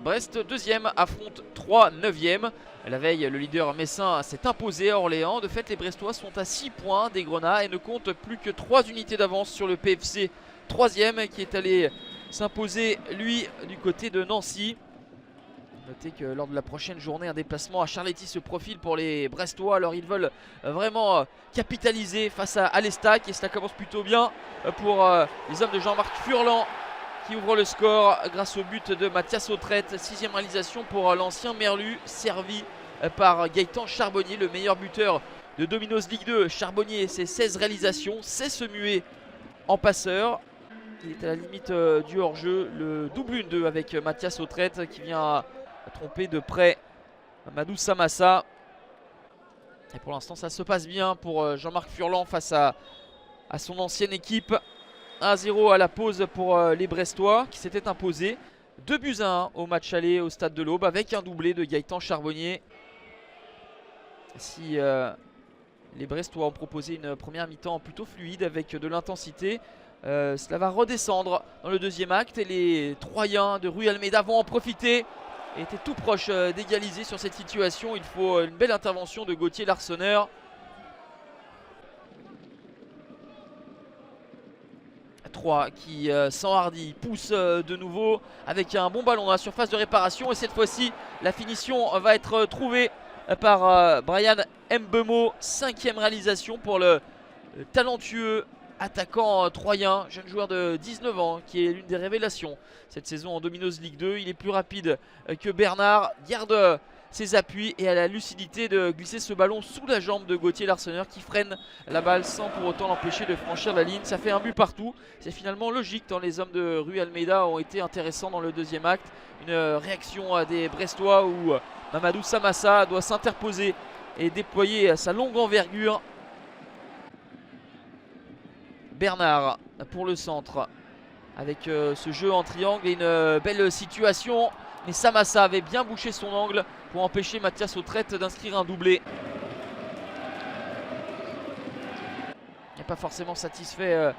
Brest 2e affronte 3 9e. La veille, le leader messin s'est imposé à Orléans. De fait, les Brestois sont à 6 points des Grenats et ne comptent plus que 3 unités d'avance sur le PFC 3e qui est allé s'imposer lui du côté de Nancy. Notez que lors de la prochaine journée, un déplacement à Charléty se profile pour les Brestois. Alors ils veulent vraiment capitaliser face à l'Estac et cela commence plutôt bien pour les hommes de Jean-Marc Furlan qui ouvrent le score grâce au but de Mathias Autrette. 6e réalisation pour l'ancien Merlu, servi par Gaëtan Charbonnier, le meilleur buteur de Domino's Ligue 2. Charbonnier, ses 16 réalisations, sait se muer en passeur. Il est à la limite du hors-jeu, le double 1-2 avec Mathias Autrette qui vient tromper de près Amadou Samassa. Et pour l'instant ça se passe bien pour Jean-Marc Furlan face à son ancienne équipe. 1-0 à la pause pour les Brestois qui s'étaient imposés. 2-1 au match aller au stade de l'Aube avec un doublé de Gaëtan Charbonnier. Si les Brestois ont proposé une première mi-temps plutôt fluide avec de l'intensité, cela va redescendre dans le deuxième acte et les Troyens de Rue Almeida vont en profiter. Et était tout proche d'égaliser sur cette situation. Il faut une belle intervention de Gauthier Larsonneur. 3 qui s'enhardit, pousse de nouveau avec un bon ballon dans la surface de réparation. Et cette fois-ci, la finition va être trouvée par Brian Mbemo. 5e réalisation pour le talentueux attaquant troyen, jeune joueur de 19 ans qui est l'une des révélations cette saison en Domino's Ligue 2. Il est plus rapide que Bernard, garde ses appuis et a la lucidité de glisser ce ballon sous la jambe de Gauthier Larsonneur qui freine la balle sans pour autant l'empêcher de franchir la ligne. Ça fait un but partout, c'est finalement logique tant les hommes de Rue Almeida ont été intéressants dans le deuxième acte. Une réaction des Brestois où Mamadou Samassa doit s'interposer et déployer sa longue envergure. Bernard pour le centre avec ce jeu en triangle et une belle situation, mais Samassa avait bien bouché son angle pour empêcher Mathias Autrette d'inscrire un doublé. Il n'est pas forcément satisfait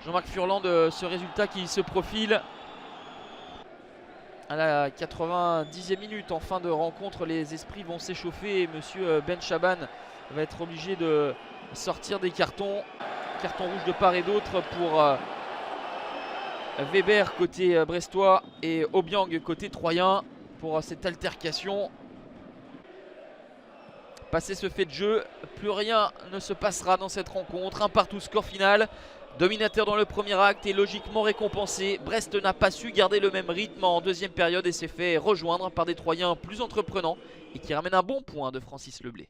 Jean-Marc Furlan de ce résultat qui se profile. À la 90e minute en fin de rencontre, les esprits vont s'échauffer et monsieur Ben Chaban va être obligé de sortir des cartons. Carton rouge de part et d'autre pour Weber côté brestois et Obiang côté troyen pour cette altercation. Passé ce fait de jeu, plus rien ne se passera dans cette rencontre. Un partout, score final. Dominateur dans le premier acte et logiquement récompensé. Brest n'a pas su garder le même rythme en deuxième période et s'est fait rejoindre par des Troyens plus entreprenants et qui ramènent un bon point de Francis Leblay.